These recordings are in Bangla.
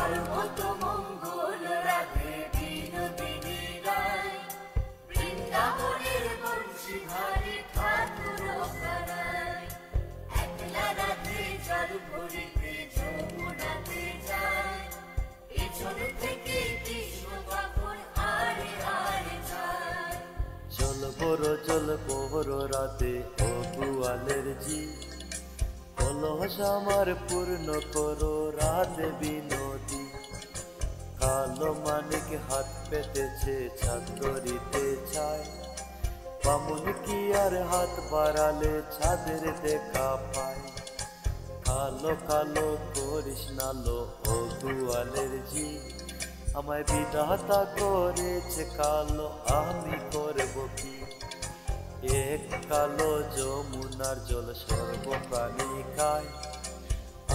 সর্বতমঙ্গল রাধে বিনোদিনী রায়, বৃন্দাবনের বংশীধারী ঠাকুর কানাই। একলা রাধে জল ভরিতে যমুনাতে যায়, পিছন থেকে কৃষ্ণ তখন আড়ে আড়ে যায়। জল বড় রাতে ও গোয়ালের জি, কলস আমার পূর্ণ করো রাধে বিনোদী। কালো মানিক হাত পেতেছে ছাত্রিতে চায়, বামুন কি আর হাত বাড়ালে ছাদের দেখা পায়। কালো কালো করিস নালো ও গোয়ালের জি, আমায় বিধাতা করেছে কালো, আমি করব কি। এক কালো যমুনার জল সর্বপ্রাণী খায়,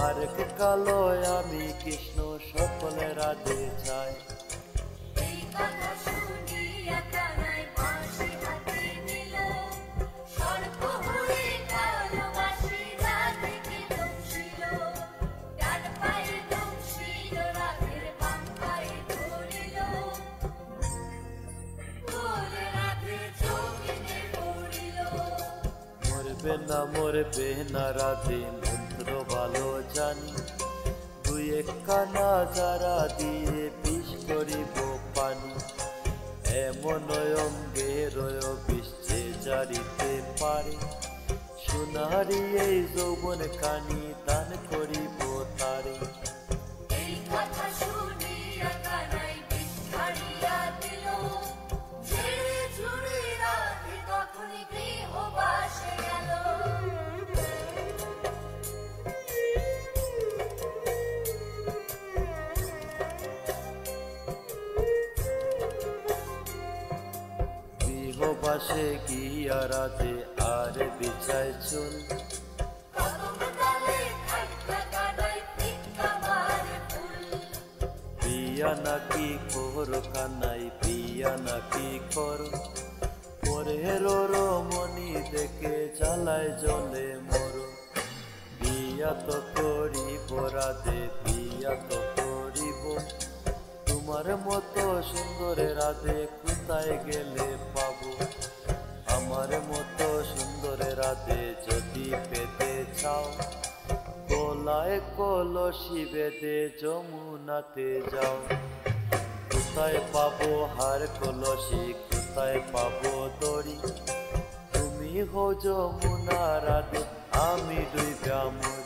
আরেক কালো আমি কৃষ্ণ সকলে রাধে চায়। এই কথা শুনিয়া কানাই বাঁশি হাতে নিল, সর্প হয়ে কালো বাঁশি রাধেকে দংশিল। ডান পায়ে দংশিল, রাধের বাম পায়ে ধরিল, বলে রাধে জমিনে পড়িল। মরবে না রাধে মন্ত্র ভালো জানি, দুই এক কানা যারা দিয়ে বিষ করিব পানি। এমন অঙ্গে রয় বিষ যে জারিতে পারে, সোনারি এই যৌবন কানি দান করিব তারে। এই কথা শুনিয়া কানাই বিষ ছাড়িয়া দিল, ছেড়ে ছুড়ে রাধে তখনই গৃহবাসে গেল। গৃহবাসে গিয়া রাধে আর বিছায় চুল, কদম ডালে থাইকা কানাই ভিক্ষা মারে ফুল। পিয়া নাকি কর কানাই পিয়া নাকি কর, পরের মনি দেখে জ্বালায় জলে মর। বিয়া তো করিব রাধে বিয়া তো করিব, তোমার মতো সুন্দর রাধে কোথায় গেলে পাবো। আমার মতো সুন্দর রাধে যদি পেতে চাও, গলায় কলসি বেঁধে যমুনাতে যাও। কোথায় পাবো হার কলসি, কোথায় পাবো দড়ি, তুমি হো যমুনা রাধে, আমি ডুইবা মরি।